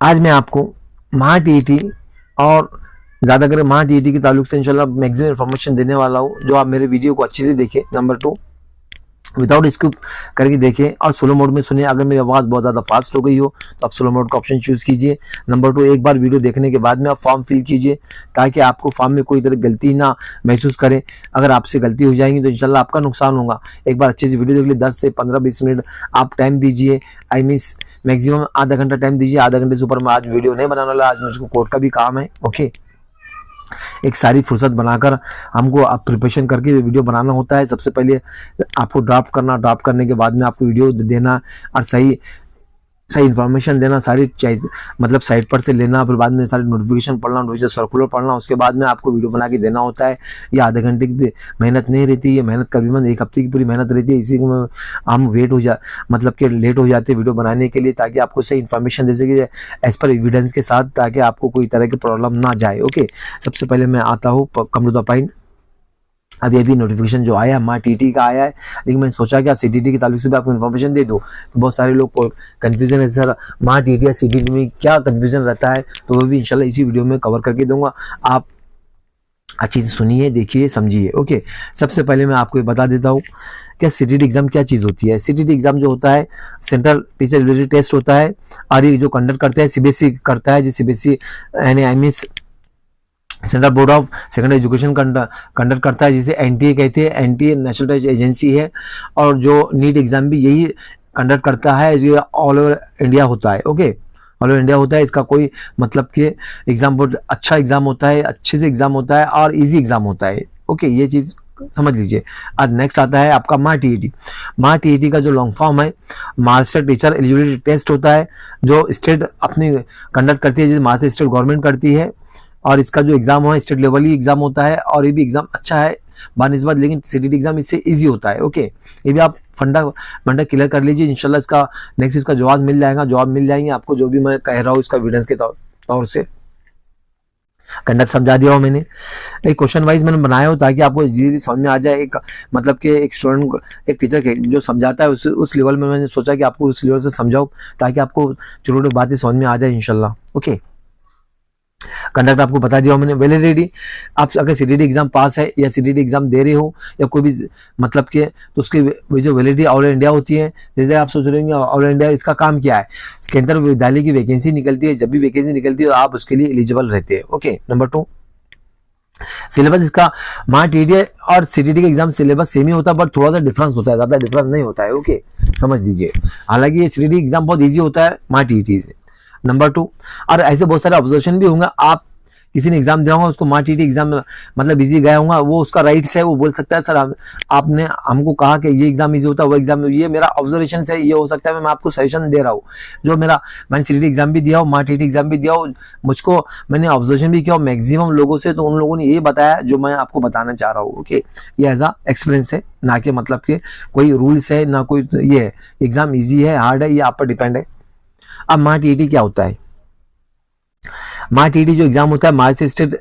आज मैं आपको महा टीईटी और ज़्यादा कर महा टीईटी के ताल्लुक से इंशाल्लाह मैक्सिमम इन्फॉर्मेशन देने वाला हूँ, जो आप मेरे वीडियो को अच्छे से देखें। नंबर 2, विदाउट स्किप करके देखें और स्लो मोड में सुने। अगर मेरी आवाज़ बहुत ज़्यादा फास्ट हो गई हो तो आप स्लो मोड का ऑप्शन चूज़ कीजिए। नंबर 2, एक बार वीडियो देखने के बाद में आप फॉर्म फिल कीजिए, ताकि आपको फॉर्म में कोई तरह गलती ना महसूस करें। अगर आपसे गलती हो जाएगी तो इंशाल्लाह आपका नुकसान होगा। एक बार अच्छे से वीडियो देख लीजिए, 10 से 15-20 मिनट आप टाइम दीजिए। आई मीन्स मैक्सिमम आधा घंटा टाइम दीजिए। आधा घंटे से ऊपर मैं आज वीडियो नहीं बनाने वाला, आज मुझको कोर्ट का भी काम है। ओके, एक सारी फुर्सत बनाकर हमको आप प्रिपरेशन करके वीडियो बनाना होता है। सबसे पहले आपको ड्राफ्ट करना, ड्राफ्ट करने के बाद में आपको वीडियो देना और सही इन्फॉर्मेशन देना, सारी चीज मतलब साइट पर से लेना, फिर बाद में सारी नोटिफिकेशन पढ़ना, नोटिफिकेशन सर्कुलर पढ़ना, उसके बाद में आपको वीडियो बना के देना होता है। ये आधे घंटे की मेहनत नहीं रहती, ये मेहनत करीबन 1 हफ्ते की पूरी मेहनत रहती है। इसी में हम मतलब कि लेट हो जाते हैं वीडियो बनाने के लिए, ताकि आपको सही इन्फॉर्मेशन दे सके एज पर एविडेंस के साथ, ताकि आपको कोई तरह की प्रॉब्लम ना जाए। ओके, सबसे पहले मैं आता हूँ कम टू द पॉइंट। अभी अभी नोटिफिकेशन जो आया महा टीटी का आया है, लेकिन मैंने सोचा कि सीटीटी के ताल्लुक से भी आपको इन्फॉर्मेशन दे दूं। तो बहुत सारे लोग को कन्फ्यूजन है, सर महा टीटी या सीटीटी में क्या कन्फ्यूजन रहता है, तो वो भी इंशाल्लाह इसी वीडियो में कवर करके दूंगा। आप अच्छी से सुनिए, देखिए, समझिए। ओके, सबसे पहले मैं आपको बता देता हूँ क्या सीटीटी एग्जाम क्या चीज़ होती है। सीटीटी एग्जाम जो होता है सेंट्रल टीचर एबिलिटी टेस्ट होता है, और ये जो कंडक्ट करते हैं सीबीएसई करता है, जो सीबीएसई यानी I mean central board of secondary education conduct करता है, जिसे एनटीए कहते हैं। एनटीए नेशनल टेस्ट एजेंसी है, और जो नीट एग्जाम भी यही कंडक्ट करता है। ये ऑल ओवर इंडिया होता है। ओके, ऑल ओवर इंडिया होता है। इसका कोई मतलब कि एग्जाम बहुत अच्छा एग्जाम होता है, अच्छे से एग्जाम होता है और इजी एग्जाम होता है। ओके, ये चीज़ समझ लीजिए। और नेक्स्ट आता है आपका महा टीईटी। महा टीईटी का जो लॉन्ग फॉर्म है महाराष्ट्र टीचर एलिजिबिलिटी टेस्ट होता है, जो स्टेट अपनी कंडक्ट करती है, जैसे महाराष्ट्र स्टेट गवर्नमेंट करती है। और इसका जो एग्जाम है स्टेट लेवल ही एग्जाम होता है, और ये भी एग्जाम अच्छा है बानिस्बत, लेकिन सीटीटी एग्जाम इससे इजी होता है। ओके, ये भी आप फंडा क्लियर कर लीजिए, इंशाल्लाह इसका नेक्स्ट इसका जवाब मिल जाएगा, जवाब मिल जाएंगे आपको। जो भी मैं कह रहा हूँ इसका एविडेंस के तौर से कंडक्ट समझा दिया हो मैंने। एक क्वेश्चन वाइज मैंने बनाया हो, ताकि आपको इजीली समझ में आ जाए। एक मतलब कि एक स्टूडेंट एक टीचर के जो समझाता है उस लेवल में मैंने सोचा कि आपको उस लेवल से समझाओ, ताकि आपको छोटी छोटी बातें समझ में आ जाए इंशाल्लाह। ओके, कंडक्ट आपको बता दिया मैंने। वैलिडिटी, आप अगर सीटीटी एग्जाम पास है या सीटीटी एग्जाम दे रहे हो या कोई भी मतलब के, तो उसकी जो वैलिडिटी ऑल इंडिया होती है। जैसे आप सोच रहे होंगे ऑल इंडिया इसका काम क्या है, इसके अंदर विद्यालय की वैकेंसी निकलती है। जब भी वैकेंसी निकलती है तो आप उसके लिए एलिजिबल रहते हैं। ओके, नंबर 2, सिलेबस इसका महा टीटी और सीटीटी का एग्जाम सिलेबस सेम ही होता है, बट थोड़ा सा डिफरेंस होता है, ज्यादा डिफरेंस नहीं होता है। ओके, समझ लीजिए। हालांकि ये सीटीटी एग्जाम बहुत ईजी होता है महा टीटी से। नंबर 2, और ऐसे बहुत सारे ऑब्जर्वेशन भी होंगे। आप किसी ने एग्जाम दिया होगा, उसको महा टीटी एग्जाम मतलब इजी गया होगा, वो उसका राइट्स है, वो बोल सकता है सर आपने हमको कहा कि ये एग्जाम इजी होता है, वो एग्जाम, ये मेरा ऑब्जर्वेशन है, ये हो सकता है मैं आपको सजेशन दे रहा हूँ। जो मैंने सीटीटी एग्जाम भी दिया हो, महा टीटी एग्जाम भी दिया हो, मुझको मैंने ऑब्जर्वेशन भी किया हो मैक्सिमम लोगों से, तो उन लोगों ने ये बताया जो मैं आपको बताना चाह रहा हूँ। ओके, ये एज अ एक्सपीरियंस है, ना कि मतलब कि कोई रूल्स है, ना कोई ये है। एग्जाम ईजी है हार्ड है, ये आप पर डिपेंड है। अब महा टीटी क्या होता है? महा टीटी जो एग्जाम होता है Maharashtra state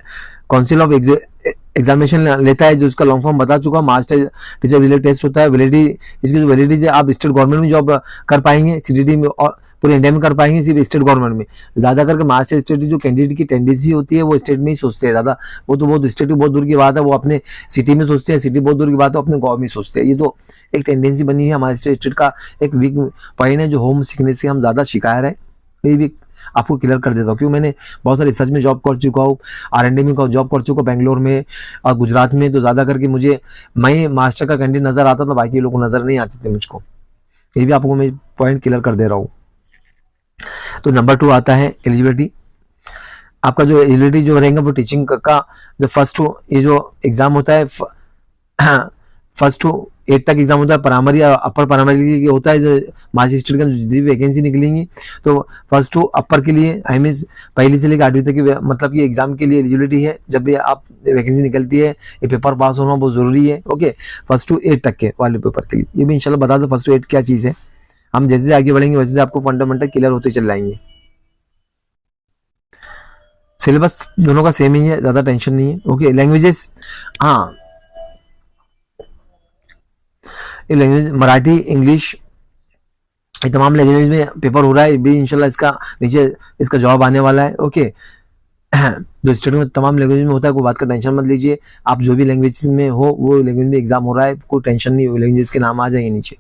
council of examination लेता है, जो उसका लॉन्ग फॉर्म बता चुका। महाराष्ट्र टीचर एबिलिटी टेस्ट होता है। वैलिडिटी, इसकी जो वैलिडिटी है, आप स्टेट गवर्नमेंट में जॉब कर पाएंगे, सीटीटी में और पूरे इंडिया में कर पाएंगे, सिर्फ स्टेट गवर्नमेंट में। ज्यादा करके महाराष्ट्र स्टेट जो कैंडिडेट की टेंडेंसी होती है वो स्टेट में ही सोचते हैं ज्यादा। वो तो बहुत स्टेट की बहुत दूर की बात है, वो अपने सिटी में सोचते हैं, सिटी बहुत दूर की बात है, अपने गाँव में सोचते हैं। ये तो एक टेंडेंसी बनी है हमारे स्टेट का, एक वीक पॉइंट है, जो होम सिकनेस से हम ज्यादा शिकार है। ये भी आपको क्लियर कर देता हूँ, क्यों मैंने बहुत सारे रिसर्च में जॉब कर चुका हूँ, R&D में जॉब कर चुका हूँ बेंगलोर में और गुजरात में। तो ज्यादा करके मुझे मैं मास्टर का कैंडिडेट नजर आता था, बाकी लोग नजर नहीं आते थे मुझको। ये भी आपको मैं पॉइंट क्लियर कर दे रहा हूँ। तो नंबर 2 आता है एलिजिबिलिटी। आपका जो एलिजिबिलिटी जो रहेगा वो टीचिंग का जो फर्स्ट ये जो एग्जाम होता है, फर्स्ट टू 8 तक एग्जाम होता है। प्राइमरी और अपर प्राइमरी होता है, जो महाराष्ट्र स्टेट का जितनी भी वैकेंसी निकलेंगी, तो फर्स्ट टू अपर के लिए आई मीन पहली से लेकर 8वीं तक की मतलब ये एग्जाम के लिए एलिजिबिलिटी है। जब भी आप वैकेंसी निकलती है, ये पेपर पास होना बहुत जरूरी है। ओके, फर्स्ट टू 8 तक के वाले पेपर के लिए ये भी इंशाल्लाह बता दो फर्स्ट टू 8 क्या चीज है। हम जैसे आगे बढ़ेंगे वैसे आपको फंडामेंटल क्लियर होते चल जाएंगे। सिलेबस दोनों का सेम ही है, ज्यादा टेंशन नहीं है। ओके, लैंग्वेजेस, हाँ, ये लैंग्वेज मराठी, इंग्लिश ये तमाम लैंग्वेज में पेपर हो रहा है भी, इंशाल्लाह इसका नीचे इसका जवाब आने वाला है। ओके जो स्टडी में तमाम लैंग्वेज में होता है, कोई बात का टेंशन मत लीजिए। आप जो भी लैंग्वेज में हो वो लैंग्वेज में एग्जाम हो रहा है, कोई टेंशन नहीं, लैंग्वेज के नाम आ जाएंगे नीचे।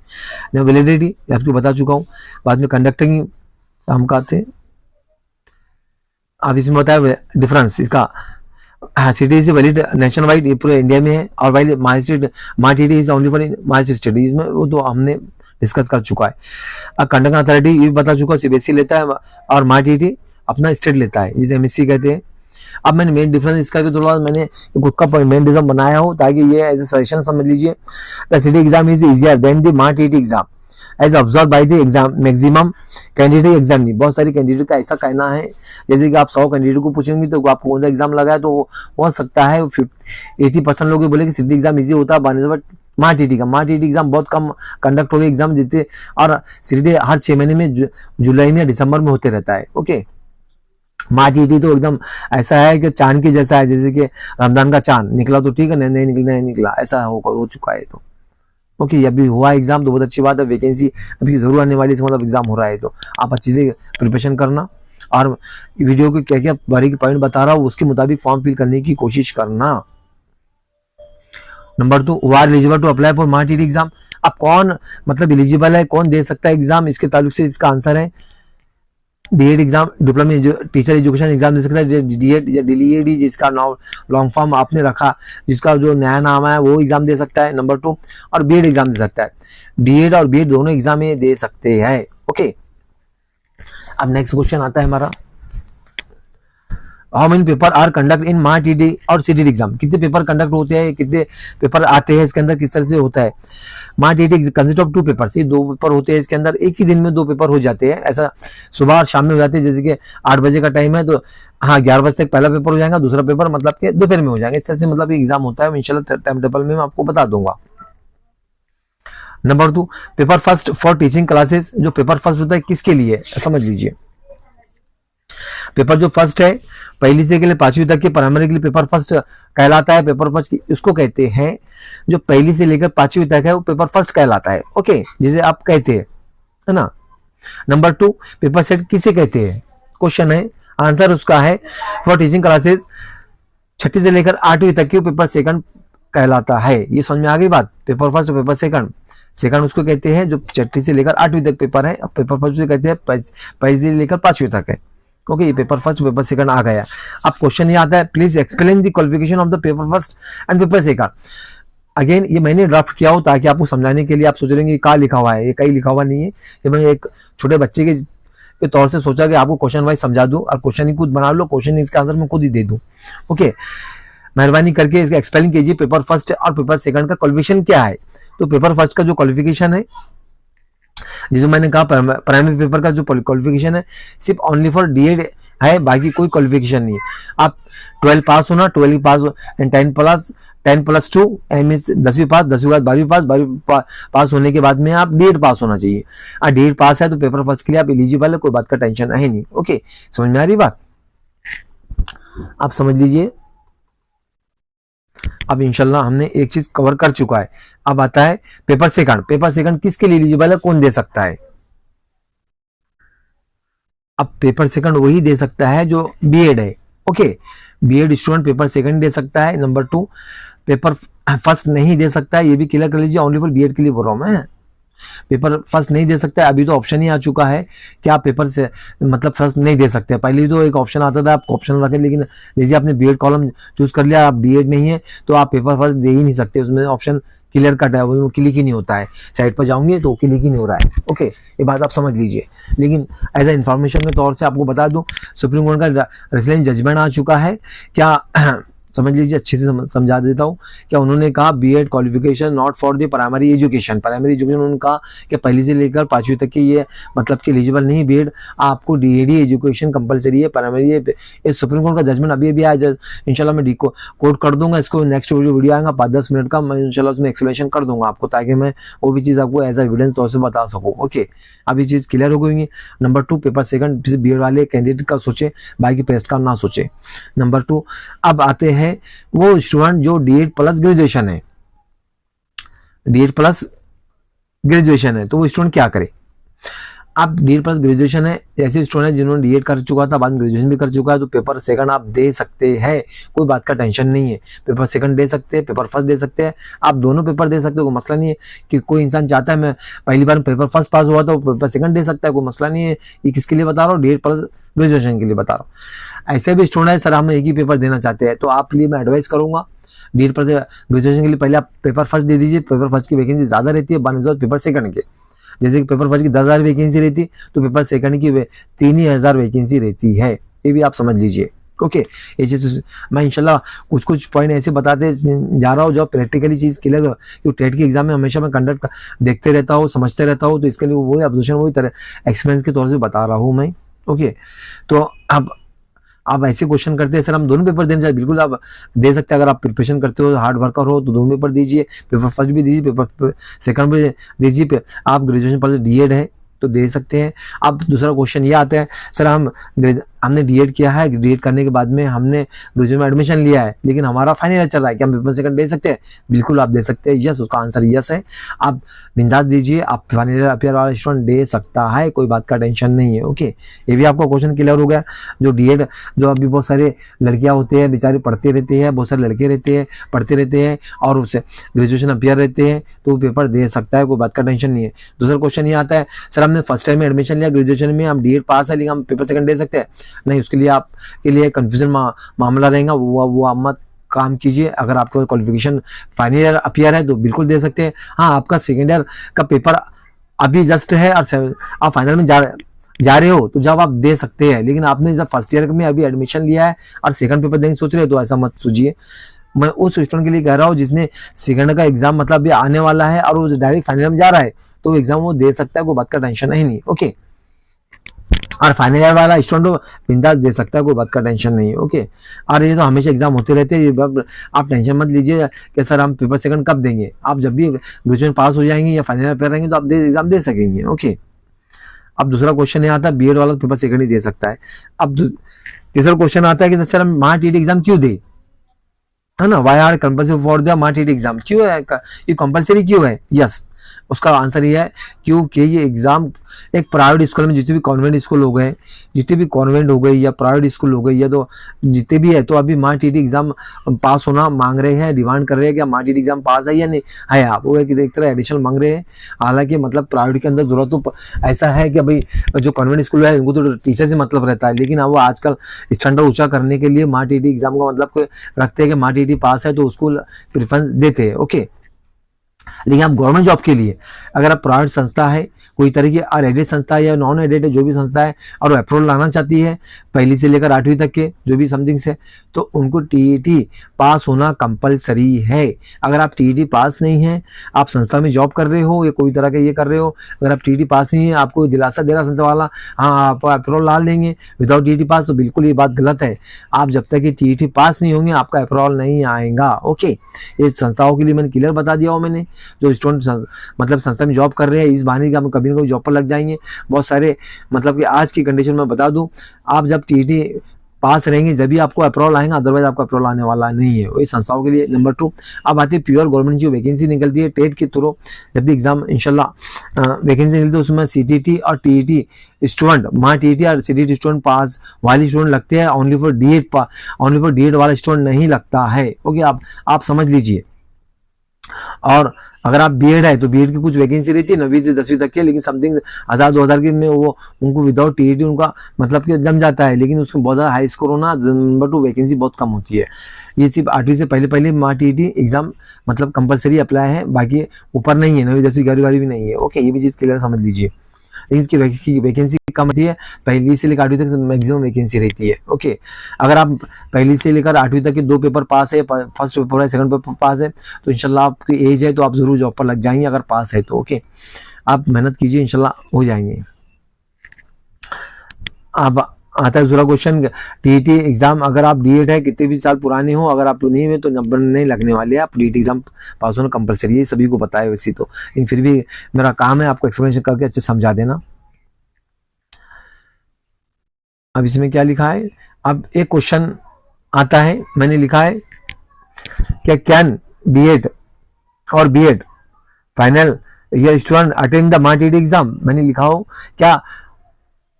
मैं वैलिडिटी आपको बता चुका हूँ। बाद में कंडक्टिंग हम कहते हैं, आप इसमें बताया डिफरेंस इसका। CTET is valid nation wide, ये पूरे इंडिया में है, और while MahaTET is only for March studies में, वो तो हमने डिस्कस कर चुका है। अब कंडक्ट अथॉरिटी ये बता चुका, सीबीएसई लेता है और मार्टिटी अपना स्टेट लेता है, जिसे एमएससी कहते हैं। अब मैंने मेन डिफरेंस इसका के थोड़ा मैंने खुद का मेन डिजाइन बनाया हो, ताकि ये एज ए सजेशन समझ लीजिए। The CTET exam is easier than the MahaTET exam as observe by the exam maximum candidate exam. नहीं, बहुत सारी कैंडिडेट का ऐसा कहना है, जैसे कि आप 100 कैंडिडेट को पूछेंगे तो आपको कौन सा एग्जाम लगा है, तो हो सकता है 80% लोग बोले कि सिटी एग्जाम इजी होता है, बट मार्टिटी एग्जाम बहुत कम कंडक्ट हो गए एग्जाम जितने, और सिटी हर 6 महीने में जुलाई में दिसंबर में होते रहता है। ओके मार्टिटी तो एकदम ऐसा है कि चांद के जैसा है, जैसे कि रमजान का चांद निकला तो ठीक है, नहीं निकला ऐसा हो चुका है। तो ओके अभी हुआ एग्जाम तो बहुत अच्छी बात है, वैकेंसी अभी जरूर आने वाली है, मतलब एग्जाम हो रहा है तो आप अच्छे से प्रिपरेशन करना, और वीडियो को क्या क्या बारीकी पॉइंट बता रहा हूँ उसके मुताबिक फॉर्म फिल करने की कोशिश करना। Number 2, who are eligible to apply for MahaTET exam. अब कौन मतलब एलिजिबल है, कौन दे सकता है एग्जाम, इसके ताल्लुक से इसका आंसर है DEd exam, diploma teacher education exam दे सकता है, डीएड या डीएडी जिसका नाम लॉन्ग फॉर्म आपने रखा, जिसका जो नया नाम है वो एग्जाम दे सकता है। नंबर 2, और बीएड एग्जाम दे सकता है। डीएड और बीएड दोनों एग्जाम ये दे सकते हैं। ओके अब नेक्स्ट क्वेश्चन आता है हमारा, how many paper are conduct in MahaTET और सीटी एग्जाम। कितने पेपर कंडक्ट होते हैं, कितने पेपर आते हैं इसके अंदर, किस तरह से होता है। मार्टिटी कंसिस्ट ऑफ 2 पेपर, ये 2 पेपर होते हैं इसके अंदर, एक ही दिन में 2 पेपर हो जाते हैं। ऐसा सुबह और शाम में हो जाते हैं, जैसे कि 8 बजे का टाइम है तो हाँ 11 बजे तक पहला पेपर हो जाएगा, दूसरा पेपर मतलब कि दोपहर में हो जाएगा। इस तरह से मतलब एग्जाम होता है, इंशाल्लाह टाइम टेबल में मैं आपको बता दूंगा। Number 2, paper first for teaching classes. जो पेपर फर्स्ट होता है किसके लिए, समझ लीजिए। पेपर जो फर्स्ट है पहली से के लिए 5वीं तक के प्राइमरी के लिए पेपर फर्स्ट कहलाता है। पेपर फर्स्ट उसको कहते हैं जो पहली से लेकर 5वीं तक है, वो पेपर फर्स्ट कहलाता है। ओके जिसे आप कहते हैं, है ना। नंबर 2, पेपर सेट किसे कहते हैं, क्वेश्चन है, आंसर उसका है फॉर टीचिंग क्लासेस 6ठी से लेकर 8वीं तक की पेपर सेकंड कहलाता है। ये समझ में आ गई बात। पेपर फर्स्ट और पेपर सेकंड उसको कहते हैं जो 6ठी से लेकर 8वीं तक पेपर है। पेपर फर्स्ट से कहते हैं पहली से लेकर 5वीं तक है। ओके ये पेपर फर्स्ट पेपर सेकंड आ गया। अब क्वेश्चन ये आता है, please explain the qualification of the paper first and paper second. Again ये मैंने ड्राफ्ट किया हो ताकि आपको समझाने के लिए। आप सोच रहे हैं क्या लिखा हुआ है, ये कहीं लिखा हुआ नहीं है, ये मैं एक छोटे बच्चे के तौर से सोचा कि आपको क्वेश्चन वाइज समझा दूं, और क्वेश्चन ही खुद बना लो, क्वेश्चन इसका आंसर मैं खुद ही दे दूं। ओके मेहरबानी करके इसका एक्सप्लेन कीजिए पेपर फर्स्ट और पेपर सेकंड का क्वालिफिकेशन क्या है। तो पेपर फर्स्ट का जो क्वालिफिकेशन है, जिसमें मैंने कहा प्राइमरी पेपर का जो क्वालिफिकेशन है सिर्फ ओनली फॉर डीएड है, बाकी कोई क्वालिफिकेशन नहीं। आप 12 पास होना, 12 पास एंड 10+2 मींस 10वीं पास, 10वीं बाद 12वीं पास, 12वीं पास होने के बाद में आप डीएड पास होना चाहिए। डीएड पास है तो पेपर फर्स्ट के लिए आप एलिजिबल है, कोई बात का टेंशन है नहीं। ओके समझ में आ रही बात, आप समझ लीजिए। अब इंशाल्लाह हमने एक चीज कवर कर चुका है। अब आता है पेपर सेकंड। पेपर सेकंड किसके लिए एलिजिबल है, कौन दे सकता है। अब पेपर सेकंड वही दे सकता है जो बीएड है। Okay BEd student paper second दे सकता है। नंबर 2 पेपर फर्स्ट नहीं दे सकता है, ये भी क्लियर कर लीजिए, ओनली फॉर बीएड के लिए बोल रहा हूं मैं। पेपर फर्स्ट नहीं दे सकता है, अभी तो ऑप्शन ही आ चुका है कि आप पेपर से मतलब फर्स्ट नहीं दे सकते। पहले तो एक ऑप्शन आता था, आप ऑप्शन रखे, लेकिन जैसे आपने बीएड कॉलम चूज कर लिया, आप डीएड नहीं है तो आप पेपर फर्स्ट दे ही नहीं सकते। उसमें ऑप्शन क्लियर कट है, वो क्लिक ही नहीं होता है। साइड पर जाऊंगे तो क्लिक ही नहीं हो रहा है। ओके ये बात आप समझ लीजिए। लेकिन एज ए इन्फॉर्मेशन के तौर से आपको बता दूं, सुप्रीम कोर्ट का रिसेंट जजमेंट आ चुका है। क्या समझ लीजिए, अच्छे से समझा देता हूँ। क्या उन्होंने कहा BEd qualification not for the primary education. Primary education उन्होंने कहा कि पहली से लेकर 5वीं तक की ये मतलब कि एलिजिबल नहीं बीएड, आपको डीएडी एजुकेशन कंपलसरी है प्राइमरी। ये सुप्रीम कोर्ट का जजमेंट अभी आया, इंशाल्लाह मैं कोट कर दूंगा इसको। नेक्स्ट वीडियो आएगा 5-10 मिनट का, मैं इंशाल्लाह उसमें एक्सप्लेनेशन कर दूंगा आपको, ताकि मैं वो भी चीज़ आपको एज एविडेंस तौर से बता सकूँ। ओके अब ये चीज़ क्लियर हो गई। नंबर 2 पेपर सेकंड बीएड वाले कैंडिडेट का सोचे, बाकी पेस्ट का ना सोचे। नंबर 2 अब आते हैं वो स्टूडेंट जो डीएड प्लस ग्रेजुएशन है। डीएड प्लस ग्रेजुएशन है तो वो स्टूडेंट क्या करे। आप डीएड प्लस ग्रेजुएशन है, ऐसे स्टूडेंट जिन्होंने डीएड कर चुका था बाद में ग्रेजुएशन भी कर चुका है, तो पेपर सेकंड आप दे सकते हैं, कोई बात का टेंशन नहीं है। पेपर सेकंड दे सकते हैं, पेपर फर्स्ट दे सकते हैं, आप दोनों पेपर दे सकते हो, कोई मसला नहीं है। कि कोई इंसान चाहता है मैं पहली बार पेपर फर्स्ट पास हुआ तो पेपर सेकंड दे सकता है, कोई मसला नहीं है। ये किसके लिए बता रहा हूँ, डीएड प्लस ग्रेजुएशन के लिए बता रहा हूँ। ऐसे भी स्टूडेंट है सर हम एक ही पेपर देना चाहते हैं, तो आप लिए मैं एडवाइस करूंगा डीएड प्लस ग्रेजुएशन के लिए पहले आप पेपर फर्स्ट दे दीजिए। पेपर फर्स्ट की वैकेंसी ज्यादा रहती है बनस्बत पेपर सेकंड के। जैसे कि पेपर फर्स्ट की 10,000 वैकेंसी रहती तो पेपर सेकंड की 3,000 वैकेंसी रहती है, ये भी आप समझ लीजिए। ओके, ये चीज मैं इंशाल्लाह कुछ कुछ पॉइंट ऐसे बताते जा रहा हूँ जो प्रैक्टिकली चीज क्लियर हो, क्योंकि टेट के एग्जाम में हमेशा मैं कंडक्ट देखते रहता हूँ, समझते रहता हूँ, तो इसके लिए वही ऑब्जर्वेशन वही तरह एक्सपीरियंस के तौर से बता रहा हूँ मैं। ओके, तो आप ऐसे क्वेश्चन करते हैं सर हम दोनों पेपर देना चाहिए, बिल्कुल आप दे सकते हैं। अगर आप प्रिपरेशन करते हो, हार्ड वर्कर हो, तो दोनों पेपर दीजिए, पेपर फर्स्ट भी दीजिए, पेपर सेकंड भी दीजिए। आप ग्रेजुएशन पर डीएड है तो दे सकते हैं। अब दूसरा क्वेश्चन ये आता है सर हमने डीएड किया है, डीएड करने के बाद में हमने ग्रेजुएशन में एडमिशन लिया है, लेकिन हमारा फाइनल ईयर चल रहा है, क्या हम पेपर सेकंड दे सकते हैं? बिल्कुल आप दे सकते हैं, यस, उसका आंसर यस है। आप बिंदास दीजिए, आप फाइनल ईयर अपियर वाला स्टूडेंट दे सकता है, कोई बात का टेंशन नहीं है। ओके, ये भी आपका क्वेश्चन क्लियर हो गया। जो डीएड जो अभी बहुत सारे लड़कियां होते हैं बेचारे पढ़ते रहते हैं, बहुत सारे लड़के रहते हैं पढ़ते रहते हैं और उससे ग्रेजुएशन अपियर रहते हैं, तो पेपर दे सकता है, कोई बात का टेंशन नहीं है। दूसरा क्वेश्चन ये आता है सर हमने फर्स्ट टाइम में एडमिशन लिया ग्रेजुएशन में, हम डीएड पास है लेकिन हम पेपर सेकंड दे सकते हैं? नहीं, उसके लिए आपके लिए कंफ्यूजन मामला रहेगा, वो आप मत काम कीजिए। अगर आपका क्वालिफिकेशन फाइनल ईयर अपियर है तो बिल्कुल दे सकते हैं। हाँ, आपका सेकेंड ईयर का पेपर अभी जस्ट है और आप फाइनल में जा रहे हो तो जब आप दे सकते हैं, लेकिन आपने जब फर्स्ट ईयर में अभी एडमिशन लिया है और सेकंड पेपर देने सोच रहे हो तो ऐसा मत सोचिए। मैं उस स्टूडेंट के लिए कह रहा हूँ जिसने सेकंड का एग्जाम मतलब अभी आने वाला है और वो डायरेक्ट फाइनल में जा रहा है, तो एग्जाम वो दे सकता है, कोई बात का टेंशन है नहीं। ओके, और फाइनल ईयर वाला स्टूडेंट बिंदास दे सकता है, कोई बात का टेंशन नहीं है। ओके, और ये तो हमेशा एग्जाम होते रहते हैं, आप टेंशन मत लीजिए कि सर हम पेपर सेकंड कब देंगे। आप जब भी ग्रेजुएशन पास हो जाएंगे या फाइनल ईयर पे रहेंगे तो आप एग्जाम दे सकेंगे। ओके, अब दूसरा क्वेश्चन ये आता है बीएड वाला पेपर सेकंड ही दे सकता है। अब तीसरा क्वेश्चन आता है कि सर हम मार्ट टीटी एग्जाम क्यों दे, है ना, why are compulsory for the मार्ट टीटी एग्जाम, क्यों है ये कंपल्सरी क्यों है? यस, उसका आंसर ये है क्योंकि ये एग्जाम एक प्राइवेट स्कूल में जितने भी कॉन्वेंट स्कूल हो गए, जितने भी कॉन्वेंट हो गई या प्राइवेट स्कूल हो गई या तो जितने भी है, तो अभी मार्ट टीटी एग्जाम पास होना मांग रहे हैं, डिमांड कर रहे हैं कि मार्ट टीटी एग्जाम पास है या नहीं है। आप वो एक तरह एडिशनल मांग रहे हैं। हालांकि मतलब प्राइवेट के अंदर जरूरत तो ऐसा है कि भाई जो कॉन्वेंट स्कूल है उनको तो टीचर से मतलब रहता है, लेकिन अब वो आजकल स्टैंडर्ड ऊंचा करने के लिए मार्ट टीटी एग्जाम का मतलब रखते हैं कि मार्ट टीटी पास है तो उसको प्रेफरेंस देते हैं। ओके, लेकिन आप गवर्नमेंट जॉब के लिए अगर आप प्राइवेट संस्था है, कोई तरह की एडेड संस्था है या नॉन एडेड जो भी संस्था है और अप्रूवल लाना चाहती है पहली से लेकर 8वीं तक के जो भी समथिंग से, तो उनको टीईटी पास होना कंपलसरी है। अगर आप टीईटी पास नहीं है, आप संस्था में जॉब कर रहे हो या कोई तरह का ये कर रहे हो, अगर आप टीईटी पास नहीं है, आपको दिलासा दे रहा संस्था वाला हाँ आप अप्रूवल ला लेंगे विदाउट टीईटी पास, तो बिल्कुल ये बात गलत है। आप जब तक ये टीईटी पास नहीं होंगे आपका अप्रूवल नहीं आएगा। ओके, ये संस्थाओं के लिए मैंने क्लियर बता दिया हूँ मैंने, जो स्टूडेंट मतलब संस्था में जॉब कर रहे हैं इस बहाने का कभी ना कभी जॉब पर लग जाएंगे बहुत सारे, मतलब कि आज की कंडीशन में बता दूं, आप जब टीटी पास रहेंगे जब भी आपको अप्रूवल आएगा, अदरवाइज आपको अप्रूवल आने वाला नहीं है। वही संस्थाओं के लिए। नंबर 2, अब आती है प्योर गवर्नमेंट जो वैकेंसी निकलती है टेट के थ्रू, जब भी एग्जाम इंशाल्लाह वैकेंसी निकलती है उसमें सीटीटी और टीईटी स्टूडेंट, माँ टीईटी और सीटीटी स्टूडेंट पास वाले स्टूडेंट लगते हैं, ओनली फॉर डीएड वाला स्टूडेंट नहीं लगता है। ओके, आप समझ लीजिए। और अगर आप बीएड है तो बीएड की कुछ वैकेंसी रहती है 9वीं से 10वीं तक के, लेकिन समथिंग 1000-2000 के में वो उनको विदाउट टीईटी उनका मतलब कि जम जाता है, लेकिन उसमें बहुत ज़्यादा हाई स्कोर होना। नंबर 2, वैकेंसी बहुत कम होती है। ये सिर्फ 8वीं से पहले माँ टीईटी एग्जाम मतलब कंपलसरी अप्लाई है, बाकी ऊपर नहीं है, 9वीं 10वीं 11वीं भी नहीं है। ओके, ये भी चीज़ क्लियर समझ लीजिए। इसकी वैकेंसी कम होती है, पहली से लेकर 8वीं तक मैक्सिमम वैकेंसी रहती है। ओके, अगर आप पहली से लेकर 8वीं तक के 2 पेपर पास है, फर्स्ट पेपर है सेकंड पेपर पास है, तो इंशाल्लाह आपकी एज है तो आप जरूर जॉब पर लग जाएंगे अगर पास है तो। ओके, आप मेहनत कीजिए, इंशाल्लाह हो जाएंगे। अब आता है दूसरा क्वेश्चन, टीईटी एग्जाम अगर आप डीएड है कितने भी साल पुराने हो, अगर आप नहीं हुए तो नंबर नहीं लगने वाले, आप टीईटी एग्जाम पास होना कंपलसरी है, सभी को पता है वैसे तो, लेकिन फिर भी मेरा काम है आपको एक्सप्लेनेशन करके अच्छे समझा देना। अब इसमें क्या लिखा है, अब एक क्वेश्चन आता है, मैंने लिखा है क्या कैन डीएड और बीएड फाइनल ये student attend the mart ET exam, मैंने लिखा हो क्या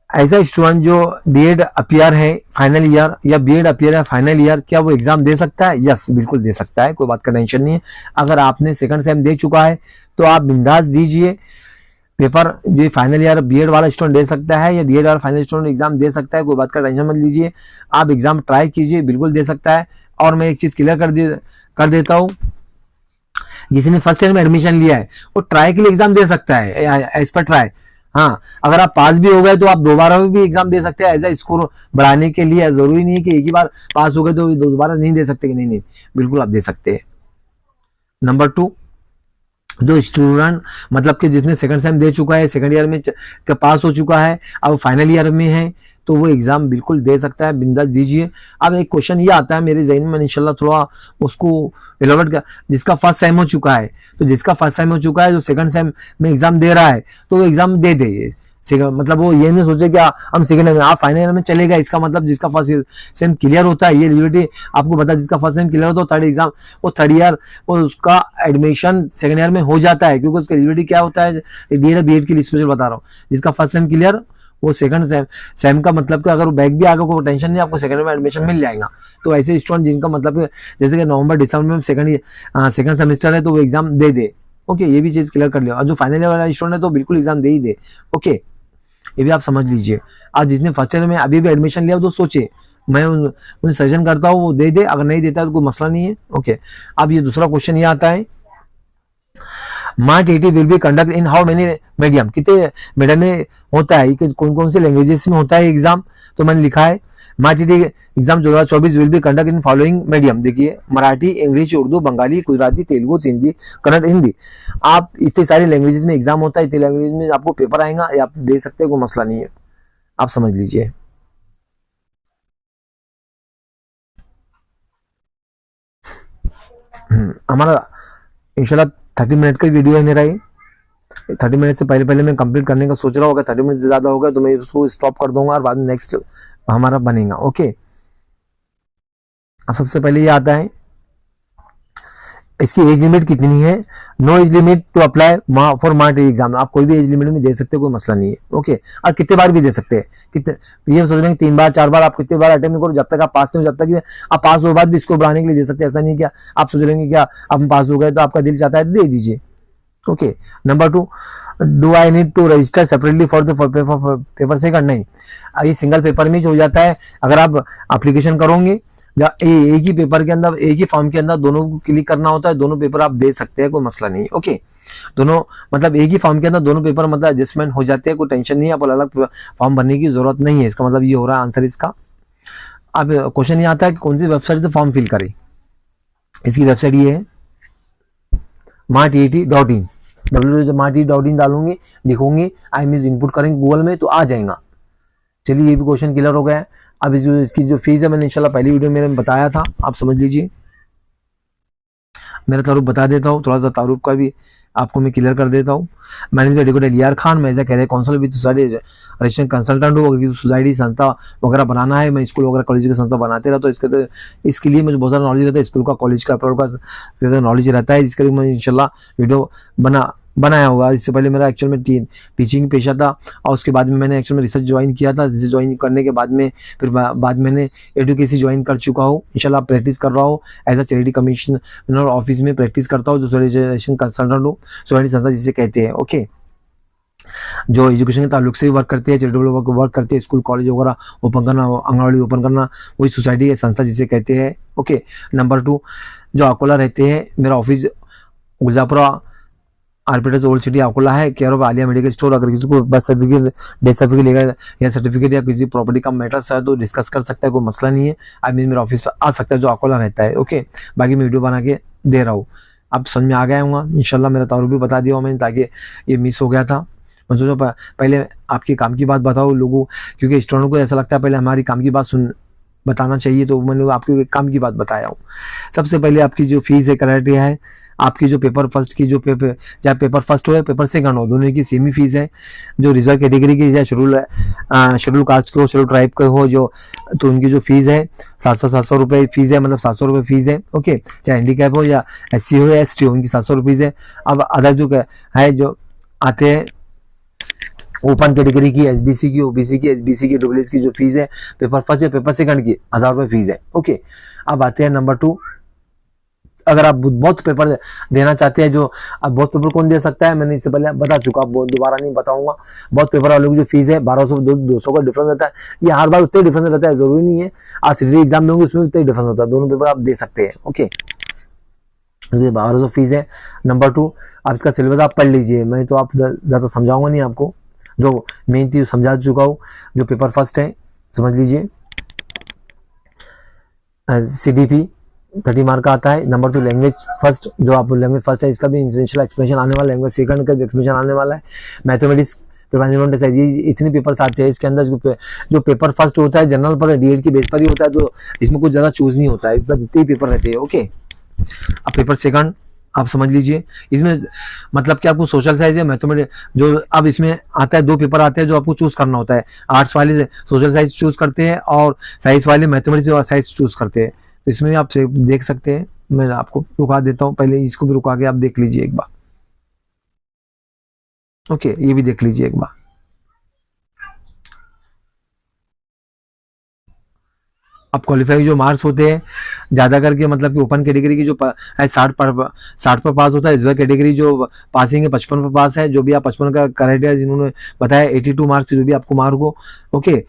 ऐसा स्टूडेंट जो बीएड अपियर है फाइनल ईयर या बीएड अपियर है फाइनल ईयर, क्या वो एग्जाम दे सकता है? यस, बिल्कुल दे सकता है, कोई बात का टेंशन नहीं है। अगर आपने सेकंड सेम दे चुका है तो आप बिंदास दीजिए पेपर। जो फाइनल ईयर बीएड वाला स्टूडेंट दे सकता है या बीएड वाला फाइनल स्टूडेंट एग्जाम दे सकता है, कोई बात का टेंशन मत लीजिए, आप एग्जाम ट्राई कीजिए, बिल्कुल दे सकता है। और मैं एक चीज क्लियर कर देता हूँ, जिसने फर्स्ट ईयर में एडमिशन लिया है वो ट्राई के लिए एग्जाम दे सकता है, एज पर ट्राई। हाँ, अगर आप पास भी हो गए तो आप दोबारा भी एग्जाम दे सकते हैं एज ए स्कोर बढ़ाने के लिए। जरूरी नहीं है कि एक ही बार पास हो गए तो दोबारा नहीं दे सकते, कि नहीं, बिल्कुल आप दे सकते हैं। नंबर 2, जो स्टूडेंट मतलब कि जिसने सेकंड सेम दे चुका है, सेकंड ईयर में पास हो चुका है, अब फाइनल ईयर में है, तो वो एग्जाम बिल्कुल दे सकता है, बिंदास दीजिए। अब एक क्वेश्चन ये आता है मेरे जहन में, इंशाल्लाह थोड़ा उसको इलाबोरेट कर, जिसका फर्स्ट सेम हो चुका है, तो जिसका फर्स्ट सेम हो चुका है जो सेकंड सेम में एग्जाम दे रहा है तो वो एग्जाम दे दे। मतलब वो ये नहीं सोचे कि हम सेकंड ईयर में, आप फाइनल ईयर में चले गए, इसका मतलब जिसका फर्स्ट सेम क्लियर होता है, ये एलिजिबिलिटी आपको पता है, जिसका फर्स्ट सेम क्लियर होता है थर्ड एग्जाम वो थर्ड ईयर वो उसका एडमिशन सेकंड ईयर में हो जाता है, क्योंकि उसका एलिजिबिलिटी क्या होता है, बीएड के लिए स्पेशल बता रहा हूँ, जिसका फर्स्ट सेम क्लियर वो सेकंड सेम का मतलब कि अगर वो बैक भी आ गया कोई टेंशन नहीं, आपको सेकंड में एडमिशन मिल जाएगा। तो ऐसे स्टूडेंट जिनका मतलब जैसे कि नवंबर दिसंबर में सेकंड सेमेस्टर है तो वो एग्जाम दे दे। ओके, ये भी चीज क्लियर कर लियो। और जो फाइनल ईयर वाला स्टूडेंट है तो बिल्कुल एग्जाम दे ही दे। ओके, ये भी आप समझ लीजिए। आज जिसने फर्स्ट ईयर में अभी भी एडमिशन लिया तो सोचे, मैं उन्हें सजेशन करता हूँ वो दे दे, अगर नहीं देता तो कोई मसला नहीं है। ओके, अब ये दूसरा क्वेश्चन ये आता है, mart ET will be conduct in how many medium, कितने मीडियम में होता है, कौन कौन से लैंग्वेजेस में होता है एग्जाम, तो मैंने लिखा है mart ET exam 2024 will be conduct in following medium. देखिए, मराठी, इंग्लिश, उर्दू, बंगाली, गुजराती, तेलुगु, सिंधी, कन्नड़, हिंदी। आप इतने सारे लैंग्वेजेस में एग्जाम होता है, इतने लैंग्वेज में आपको पेपर आएगा, या आप दे सकते हैं, कोई मसला नहीं है, आप समझ लीजिए। हमारा इंशाल्लाह 30 मिनट का वीडियो है मेरा, ये 30 मिनट से पहले मैं कंप्लीट करने का सोच रहा हूँ। अगर 30 मिनट से ज्यादा होगा तो मैं उसको स्टॉप कर दूंगा और बाद में नेक्स्ट हमारा बनेगा। ओके, अब सबसे पहले ये आता है, इसकी एज लिमिट कितनी है? No age limit to apply for मार्ट एग्जाम। आप कोई भी एज लिमिट में दे सकते हो, कोई मसला नहीं है। ओके, और कितने बार भी दे सकते हैं, कितने ये सोच रहे हैं 3 बार 4 बार, आप कितने बार अटेम्प्ट करो, जब तक आप पास नहीं हो, जब तक आप पास हो बाद भी इसको बढ़ाने के लिए दे सकते हैं। ऐसा नहीं क्या आप सोच रहे क्या आप पास हो गए तो आपका दिल चाहता है दे दीजिए। Okay, number 2, do I need to register separately for the paper second? नहीं, ये सिंगल पेपर में हो जाता है। अगर आप एप्लीकेशन करोगे या एक ही पेपर के अंदर, एक ही फॉर्म के अंदर दोनों को क्लिक करना होता है, दोनों पेपर आप दे सकते हैं, कोई मसला नहीं है। ओके, दोनों मतलब एक ही फॉर्म के अंदर दोनों पेपर मतलब एडजस्टमेंट हो जाते हैं, कोई टेंशन नहीं है, आपको अलग फॉर्म भरने की जरूरत नहीं है। इसका मतलब ये हो रहा है आंसर इसका। अब क्वेश्चन ये आता है कि कौन सी वेबसाइट से फॉर्म फिल करें। इसकी वेबसाइट ये है martet.in। martet.in डालूंगी, लिखूंगी आई मीन इनपुट करेंगे गूगल में तो आ जाएगा। चलिए, ये भी क्वेश्चन क्लियर हो गया है। अब इसकी जो फीस है मैंने इंशाल्लाह पहली वीडियो में बताया था, आप समझ लीजिए। मेरा तारुफ बता देता हूँ, थोड़ा सा तारुफ का भी आपको मैं क्लियर कर देता हूँ। मैनेजमेंट एडवोकेट अलियार खान, मैं ऐसा कह रहे council with society registration consultant हूँ। अगर सोसाइटी संस्था वगैरह बनाना है, मैं स्कूल वगैरह कॉलेज की संस्था बनाते रहता हूँ, इसके लिए मुझे बहुत सारा नॉलेज रहता है, स्कूल का, कॉलेज का, अप्रोड का नॉलेज रहता है, जिसके लिए मैं इंशाल्लाह वीडियो बनाया होगा। इससे पहले मेरा एक्चुअल में टीचिंग पेशा था, और उसके बाद में मैंने एक्चुअल में रिसर्च ज्वाइन किया था। रिसर्च ज्वाइन करने के बाद में फिर बाद मैंने एडवोकेसी ज्वाइन कर चुका हूँ। इंशाल्लाह प्रैक्टिस कर रहा हूँ as a charity commissioner office में प्रैक्टिस करता हूँ, जो रजिस्ट्रेशन कंसल्टेंट हूँ, सोसाइटी संस्था जिसे कहते हैं। ओके, जो एजुकेशन के ताल्लुक से वर्क करते हैं, चैरिटेबल वर्क करते हैं, स्कूल कॉलेज वगैरह ओपन करना, आंगनवाड़ी ओपन करना, वही सोसाइटी या संस्था जिसे कहते हैं। ओके, नंबर 2, जो अकोला रहते हैं, मेरा office Guljapura RPS old city Akola है, care of Alia medical store. अगर किसी को बर्थ सर्टिफिकेट, डेथ सर्टिफिकेट लेकर या सर्टिफिकेट या किसी प्रॉपर्टी का मैटर्स है तो डिस्कस कर सकता है, कोई मसला नहीं है। आई मीन मेरा ऑफिस पर आ सकता है जो अकोला रहता है। ओके, बाकी मैं वीडियो बना के दे रहा हूँ, अब समझ में आ गया होगा इंशाल्लाह। मेरा तारुफ भी बता दिया मैंने, ताकि ये मिस हो गया था। मैं सोचा पहले आपके काम की बात बताओ लोगों, क्योंकि स्टूडेंट को ऐसा लगता है पहले हमारी काम की बात बताना चाहिए, तो मैंने आपको काम की बात बताया हूँ। सबसे पहले आपकी जो फीस है क्राइटेरिया है, आपकी जो पेपर फर्स्ट की जो पेपर, चाहे पेपर फर्स्ट हो या पेपर सेकंड हो, दोनों की सेम ही फीस है। जो रिजर्व कैटेगरी की या शेड्यूल कास्ट के हो, शेड्यूल ट्राइब के हो जो, तो उनकी जो फीस है 700 रुपये फीस है, मतलब 700 रुपये फीस है। ओके, चाहे हैंडीकैप हो या SC हो या ST हो, उनकी 700 रुपीज़ है। अब अदर जो है जो आते हैं ओपन कैटेगरी की, SBC की, OBC की, SBC की, डब्ल्यूएस की जो फीस है पेपर फर्स्ट या पेपर सेकंड की 1000 रुपये फीस है। ओके, अब आते हैं नंबर 2। अगर आप बहुत पेपर देना चाहते हैं, जो अब बहुत पेपर कौन दे सकता है, मैंने इससे पहले बता चुका, अब दोबारा नहीं बताऊंगा। बहुत पेपर वालों की जो फीस है 1200 200 का डिफरेंस रहता है। ये हर बार उतना ही डिफरेंस रहता है, जरूरी नहीं है। आज सीधी एग्जाम में होंगे उसमें उतना ही डिफरेंस होता है, दोनों पेपर आप दे सकते हैं। ओके, 1200 फीस है। नंबर 2, आप इसका सिलेबस आप पढ़ लीजिए, मैं तो आप ज़्यादा समझाऊंगा नहीं आपको, जो मेन चीज समझा चुका हूँ। जो पेपर फर्स्ट है समझ लीजिए, CDP 30 मार्क का आता है। नंबर 2 लैंग्वेज फर्स्ट, जो आप लैंग्वेज फर्स्ट है इसका भी इंटरनेशनल एक्सप्रेशन आने वाला है, लैंग्वेज सेकंड का एक्सप्रेशन आने वाला है। मैथमेटिक्स ये इतने पेपर्स आते हैं इसके अंदर। जो पेपर फर्स्ट होता है जनरल पर DED की बेस पर ही होता है, तो इसमें कुछ ज़्यादा चूज नहीं होता है, जितने ही पेपर रहते हैं। ओके, अब पेपर सेकंड आप समझ लीजिए, इसमें मतलब कि आपको सोशल साइंस है, मैथमेटिक्स जो अब इसमें आता है, 2 पेपर आते हैं जो आपको चूज करना होता है। आर्ट्स वाले सोशल साइंस चूज करते हैं और साइंस वाले मैथमेटिक्स और साइंस चूज करते हैं। तो इसमें आप देख सकते हैं, मैं आपको रुका देता हूँ, पहले इसको भी रुका के आप देख लीजिए एक बार। ओके, ये भी देख लीजिए एक बार। अब क्वालिफाई जो मार्क्स होते हैं ज़्यादा करके, मतलब कि ओपन कैटेगरी की जो 60 पर पास होता है, रिजर्व कैटेगरी जो पासिंग है 55 पर पास है। जो भी आप 55 का क्राइटेरिया जिन्होंने बताया 82 मार्क्स जो भी आपको मार्क हो। ओके,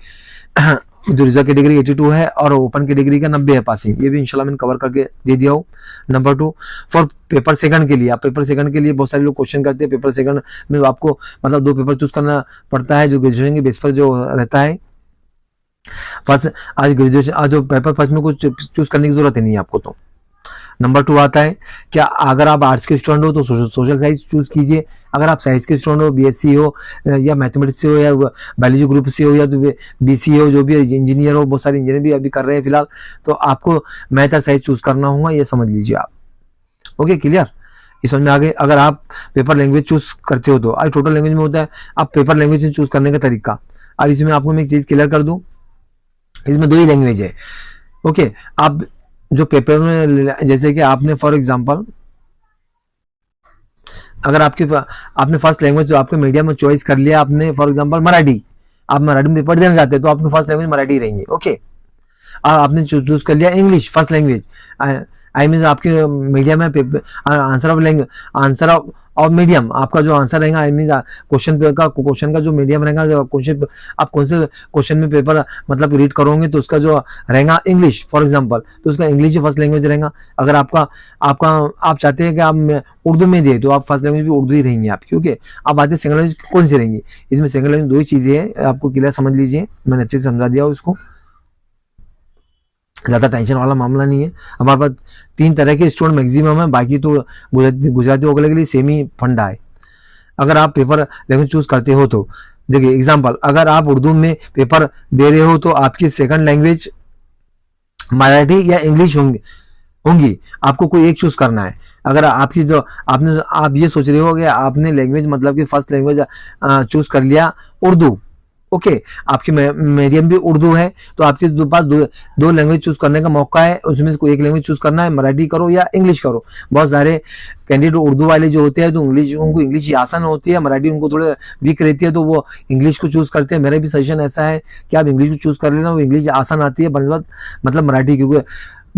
जो रिजर्व कैटेगरी 82 है और ओपन कैटेगरी का 90 है पासिंग, ये भी इंशाल्लाह मैंने कवर करके दे दिया हूँ। नंबर 2 फॉर पेपर सेकंड के लिए, आप पेपर सेकंड के लिए बहुत सारे लोग क्वेश्चन करते हैं। पेपर सेकंड में आपको मतलब 2 पेपर चूज करना पड़ता है, जो ग्रेजुएशन के बेस पर जो रहता है। फर्स्ट आज ग्रेजुएशन, आज जो पेपर फर्स्ट में कुछ चूज करने की जरूरत ही नहीं है आपको। तो नंबर 2 आता है क्या, अगर आप आर्ट्स के स्टूडेंट हो तो सोशल साइंस चूज कीजिए। अगर आप साइंस के स्टूडेंट हो, BSc हो या मैथमेटिक्स से हो या बायोलॉजी ग्रुप से हो या तो BC हो, जो भी इंजीनियर हो, बहुत सारे इंजीनियर भी अभी कर रहे हैं फिलहाल, तो आपको मैथ और साइंस चूज करना होगा, ये समझ लीजिए आप। ओके, क्लियर, इस समझ में आ गए। अगर आप पेपर लैंग्वेज चूज करते हो तो आज टोटल लैंग्वेज में होता है, आप पेपर लैंग्वेज चूज करने का तरीका। अब इसमें आपको मैं एक चीज क्लियर कर दूं, इसमें 2 ही लैंग्वेज है। ओके, आप जो पेपर में, जैसे कि आपने फॉर एग्जांपल, अगर आपने फर्स्ट लैंग्वेज जो आपके मीडियम में चॉइस कर लिया, आपने फॉर एग्जांपल मराठी, आप मराठी में पेपर देना चाहते हैं तो आपकी फर्स्ट लैंग्वेज मराठी रहेंगे। ओके, आपने चूज कर लिया English first language, I mean आपके मीडियम है, answer of language, answer of medium, आपका जो आंसर रहेगा, आई मीन क्वेश्चन का जो मीडियम रहेगा, क्वेश्चन आप कौन से क्वेश्चन में पेपर मतलब रीड करोगे तो उसका जो रहेगा इंग्लिश फॉर एग्जांपल, तो उसका इंग्लिश फर्स्ट लैंग्वेज रहेगा। अगर आप चाहते हैं कि आप उर्दू में दे, तो आप फर्स्ट लैंग्वेज भी उर्दू ही रहेंगी आपकी। ओके, अब आते हैं सेकंड लैंग्वेज कौन सी रहेंगी। इसमें सेकंड लैंग्वेज 2 ही चीजें हैं, आपको क्लियर समझ लीजिए, मैंने अच्छे से समझा दिया उसको, ज़्यादा टेंशन वाला मामला नहीं है। हमारे पास 3 तरह के स्टूडेंट मैक्सिमम है, बाकी तो गुजराती वगैरह के लिए सेम ही फंडा है। अगर आप पेपर लैंग्वेज चूज करते हो तो देखिए एग्जांपल, अगर आप उर्दू में पेपर दे रहे हो तो आपकी सेकंड लैंग्वेज मराठी या इंग्लिश होंगी, आपको कोई एक चूज करना है। अगर आपकी जो आप ये सोच रहे हो कि आपने लैंग्वेज मतलब कि फर्स्ट लैंग्वेज चूज कर लिया उर्दू, ओके, आपकी मीडियम भी उर्दू है, तो आपके पास दो लैंग्वेज चूज करने का मौका है, उसमें से कोई एक लैंग्वेज चूज करना है, मराठी करो या इंग्लिश करो। बहुत सारे कैंडिडेट उर्दू वाले जो होते हैं तो उनको इंग्लिश आसान होती है, मराठी उनको थोड़े वीक रहती है, तो वो इंग्लिश को चूज करते हैं। मेरा भी सजेशन ऐसा है कि आप इंग्लिश को चूज कर लेना, वो इंग्लिश आसान आती है मतलब मराठी, क्योंकि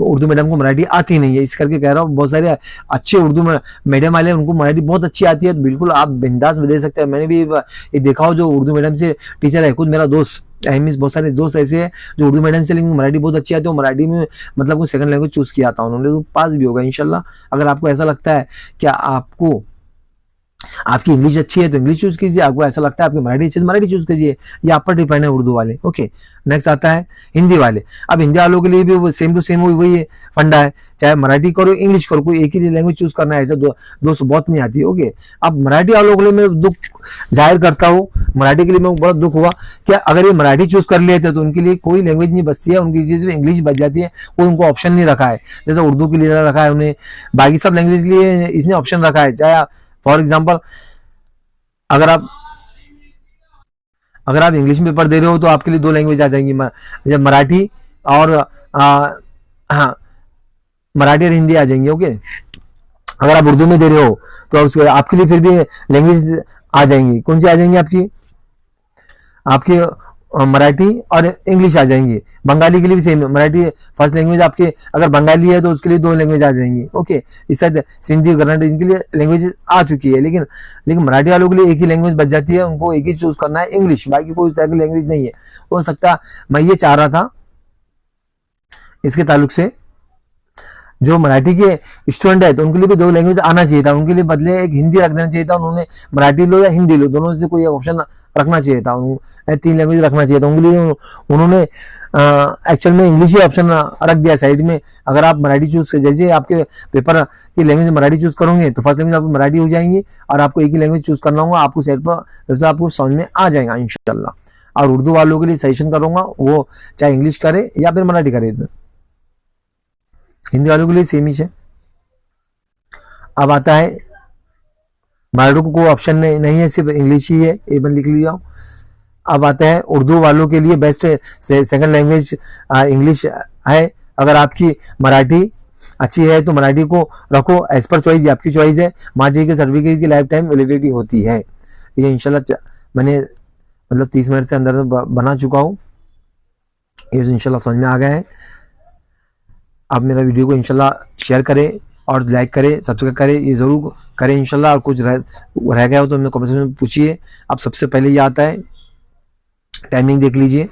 उर्दू मीडियम को मराठी आती नहीं है, इस करके कह रहा हूँ। बहुत सारे अच्छे उर्दू मीडियम वाले उनको मराठी बहुत अच्छी आती है, तो बिल्कुल आप बिंदास में दे सकते हैं। मैंने भी ये देखा हो जो उर्दू मीडियम से टीचर है, खुद मेरा दोस्त मीन बहुत सारे दोस्त ऐसे हैं जो उर्दू मीडियम से, लेकिन मराठी बहुत अच्छी आती है, मराठी में मतलब कोई सेकंड लैंग्वेज चूज किया था उन्होंने, तो पास भी होगा इंशाल्लाह। अगर आपको ऐसा लगता है कि आपको आपकी इंग्लिश अच्छी है तो इंग्लिश चूज कीजिए, आपको ऐसा लगता है आपकी मराठी अच्छी है तो मराठी चूज कीजिए, ये आप पर डिपेंड है उर्दू वाले। ओके, नेक्स्ट आता है हिंदी वाले। अब हिंदी वालों के लिए भी वो सेम टू सेम वही फंडा है, चाहे मराठी करो इंग्लिश करो, कोई एक ही लैंग्वेज चूज करना है ऐसा दोस्तों बहुत नहीं आती है। ओके, अब मराठी वालों के लिए मैं दुख जाहिर करता हूँ, मराठी के लिए मैं बहुत दुख हुआ कि अगर ये मराठी चूज कर लेते तो उनके लिए कोई लैंग्वेज नहीं बचती है, उनकी चीज में इंग्लिश बच जाती है, कोई उनको ऑप्शन नहीं रखा है। जैसे उर्दू के लिए रखा है उन्हें, बाकी सब लैंग्वेज के लिए इसने ऑप्शन रखा है। चाहे फॉर एग्जाम्पल अगर आप इंग्लिश में पेपर दे रहे हो तो आपके लिए दो लैंग्वेज आ जाएंगी, मराठी और हाँ मराठी और हिंदी आ जाएंगी। ओके, अगर आप उर्दू में दे रहे हो तो आपके लिए फिर भी लैंग्वेज आ जाएंगी। कौन सी आ जाएंगी आपकी मराठी और इंग्लिश आ जाएंगी। बंगाली के लिए भी सेम है, मराठी फर्स्ट लैंग्वेज आपके अगर बंगाली है तो उसके लिए दो लैंग्वेज आ जाएंगी। ओके, इस साथ सिंधी कर्नाटक इनके लिए लैंग्वेज आ चुकी है, लेकिन मराठी वालों के लिए एक ही लैंग्वेज बच जाती है, उनको एक ही चूज करना है इंग्लिश, बाकी कोई तरह की लैंग्वेज नहीं है। हो सकता है मैं ये चाह रहा था इसके ताल्लुक से जो मराठी के स्टूडेंट है तो उनके लिए भी दो लैंग्वेज आना चाहिए था, उनके लिए बदले एक हिंदी रख देना चाहिए था। उन्होंने मराठी लो या हिंदी लो दोनों से कोई ऑप्शन रखना चाहिए था, तीन लैंग्वेज रखना चाहिए था उनके लिए। उन्होंने एक्चुअल में इंग्लिश ही ऑप्शन रख दिया साइड में। अगर आप मराठी चूज जैसे आपके पेपर की लैंग्वेज मराठी चूज करोगे तो फर्स्ट लैंग्वेज आपको मराठी हो जाएंगी और आपको एक ही लैंग्वेज चूज करना होगा, आपको साइड पर आपको समझ में आ जाएगा इंशाल्लाह। और उर्दू वालों के लिए सजेशन करूंगा वो चाहे इंग्लिश करे या फिर मराठी करे, हिंदी वालों के लिए सेम ही है। अब आता है मराठी को कोई ऑप्शन नहीं है, सिर्फ इंग्लिश ही है, ये बन लिख लीजिए। अब आता है उर्दू वालों के लिए बेस्ट सेकंड लैंग्वेज इंग्लिश है। अगर आपकी मराठी अच्छी है तो मराठी को रखो, एज पर चॉइस, आपकी चॉइस है। मराठी के सर्टिफिकेट की लाइफ टाइम वैलिडिटी होती है। ये इंशाल्लाह मैंने मतलब 30 मिनट से अंदर बना चुका हूँ, ये इंशाल्लाह समझ में आ गया है। आप मेरा वीडियो को इंशाल्लाह शेयर करें और लाइक करें, सब्सक्राइब करें, ये जरूर करें इंशाल्लाह। और कुछ रह गया हो तो हमें कमेंट में पूछिए। अब सबसे पहले ये आता है टाइमिंग देख लीजिए,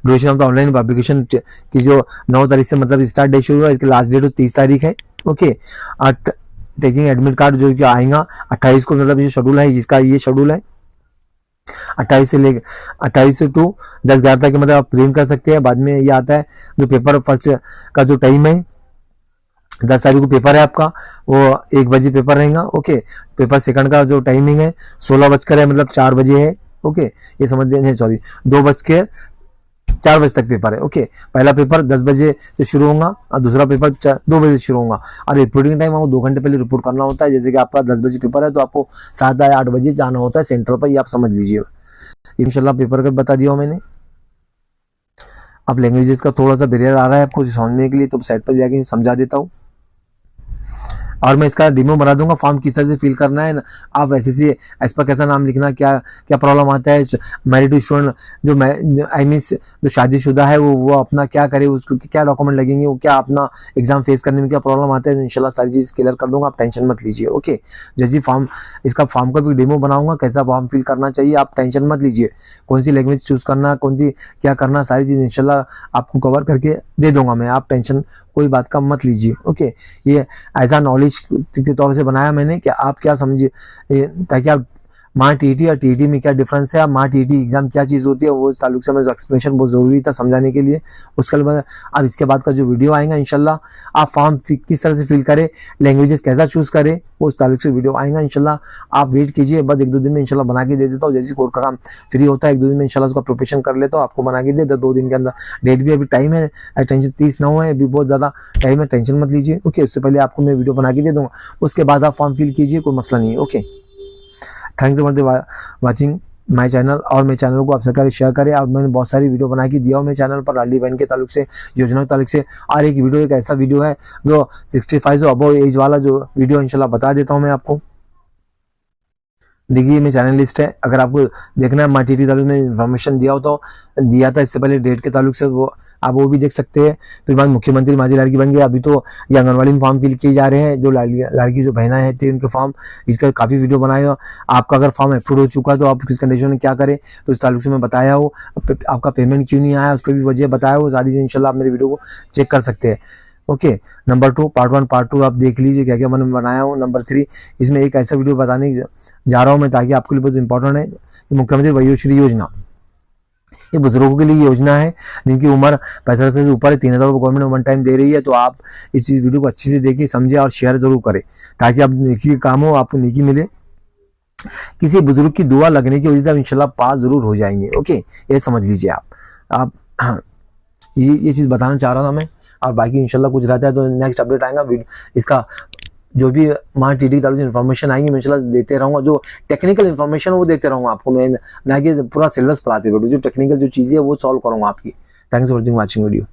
duration of the online publication की जो 9 तारीख से मतलब स्टार्ट डेट शुरू हुआ, इसकी लास्ट डेट 30 तारीख है। ओके, टेकिंग एडमिट कार्ड जो कि आएगा 28 को, मतलब ये शेड्यूल है, इसका ये शेड्यूल है 28 से लेकर 28 से टू 10/11 तक मतलब आप प्रिंट कर सकते हैं। बाद में ये आता है जो पेपर फर्स्ट का जो टाइम है 10 तारीख को पेपर है आपका, वो 1 बजे पेपर रहेगा। ओके, पेपर सेकंड का जो टाइमिंग है 16 बजकर है, मतलब 4 बजे है। ओके, ये समझ लें, सॉरी 2 बज के 4 बजे तक पेपर है। ओके, पहला पेपर 10 बजे से शुरू होगा और दूसरा पेपर 2 बजे से शुरू होगा। और रिपोर्टिंग टाइम आपको 2 घंटे पहले रिपोर्ट करना होता है। जैसे कि आपका 10 बजे पेपर है तो आपको 7 या 8 बजे जाना होता है सेंटर पर, ये आप समझ लीजिए। इंशाल्लाह पेपर का बता दिया मैंने। अब लैंग्वेजेस का थोड़ा सा बैरियर आ रहा है आपको समझने के लिए, तो साइड पर जाके समझा देता हूँ और मैं इसका डेमो बना दूंगा। फॉर्म किस तरह से फिल करना है, आप ऐसे इस पर कैसा नाम लिखना, क्या क्या प्रॉब्लम आता है। मैरिड स्टूडेंट जो आई मीन जो शादीशुदा है वो अपना क्या करे, उसको क्या डॉक्यूमेंट लगेंगे, वो क्या अपना एग्जाम फेस करने में क्या प्रॉब्लम आता है, इंशाल्लाह सारी चीज़ क्लियर कर दूंगा, आप टेंशन मत लीजिए। ओके, जैसे फॉर्म इसका फॉर्म का भी डेमो बनाऊंगा, कैसा फॉर्म फिल करना चाहिए, आप टेंशन मत लीजिए। कौन सी लैंग्वेज चूज करना, कौन सी क्या करना, सारी चीज़ इंशाल्लाह आपको कवर करके दे दूंगा मैं, आप टेंशन कोई बात का मत लीजिए। ओके, ये एज आ नॉलेज के तौर से बनाया मैंने कि आप क्या समझिए, ताकि आप माँ टीटी और टीटी में क्या डिफरेंस है, माँ टीटी एग्जाम क्या चीज़ होती है, वो इस ताल्लुक से मैं एक्सप्लेनेशन बहुत ज़रूरी था समझाने के लिए। उसके बाद अब इसके बाद का जो वीडियो आएगा इंशाल्लाह आप फॉर्म किस तरह से फिल करें, लैंग्वेजेस कैसा चूज़ करें, वो उस ताल्लुक से वीडियो आएगा इंशाल्लाह। आप वेट कीजिए, बस 1-2 दिन में इंशाल्लाह बना के दे देता हूँ। जैसे कोर्ट का काम फ्री होता है 1-2 दिन में इंशाल्लाह उसका प्रिपरेशन कर लेता हूँ, आपको बना के दे देता 2 दिन के अंदर। डेट भी अभी टाइम है, टेंशन 30/9 है, अभी बहुत ज़्यादा टाइम है, टेंशन मत लीजिए। ओके, उससे पहले आपको मैं वीडियो बना के दे दूँगा, उसके बाद आप फॉर्म फिल कीजिए, कोई मसला नहीं है। Okay, thanks for watching my channel, और मेरे चैनल को आप सरकार शेयर करें। और मैंने बहुत सारी वीडियो बना के दिया हूँ मेरे चैनल पर लाडली बहन के ताल्लुक से, योजना के ताल्लुक से। और एक वीडियो एक ऐसा वीडियो है जो 65 से अबव एज वाला जो वीडियो इंशाल्लाह बता देता हूँ मैं आपको। देखिए मेरी चैनल लिस्ट है, अगर आपको देखना है माँ टीटी ताल्लुक में इन्फॉर्मेशन दिया था इससे पहले डेट के ताल्लुक से, वो आप वो भी देख सकते हैं। फिर बाद मुख्यमंत्री माझी लाड़की बन गई, अभी तो ये आंगनवाड़ी में फॉर्म फिल किए जा रहे हैं, जो लाड़की जो बहना है थी उनके फॉर्म, इसका काफ़ी वीडियो बनाया। आपका अगर फॉर्म अप्रूव हो चुका है तो आप किस कंडीशन में क्या करें, तो इस ताल्लुक से मैं बताया हो। आपका पेमेंट क्यों नहीं आया उसकी भी वजह बताया हो, सारी चीज़ इंशाल्लाह आप मेरे वीडियो को चेक कर सकते हैं। ओके। नंबर 2 पार्ट 2 आप देख लीजिए क्या क्या मैंने बनाया हूँ। नंबर 3 इसमें एक ऐसा वीडियो बताने जा रहा हूँ मैं ताकि आपके लिए बहुत इंपॉर्टेंट है। मुख्यमंत्री वयोश्री योजना, ये बुजुर्गों के लिए योजना है जिनकी उम्र 65 से ऊपर है। 3,000 रुपये गवर्नमेंट वन टाइम दे रही है। तो आप इस वीडियो को अच्छे से देखिए, समझे और शेयर जरूर करें ताकि आप नेकी काम हो, आपको नेकी मिले। किसी बुजुर्ग की दुआ लगने की वजह से आप इंशाल्लाह पास जरूर हो जाएंगे। ओके, ये समझ लीजिए आप हाँ, ये चीज बताना चाह रहा था मैं। और बाकी इंशाल्लाह कुछ रहता है तो नेक्स्ट अपडेट आएगा इसका, जो भी माँ टीडी की तरफ से इन्फॉर्मेशन आएंगी मैं इंशाल्लाह देते रहूंगा। जो टेक्निकल इन्फॉर्मेशन वो देते रहूंगा आपको मैं, ना कि पूरा सिलेबस पढ़ाते बैठूं। जो टेक्निकल जो चीजें है वो सॉल्व करूंगा आपकी। Thanks for watching video.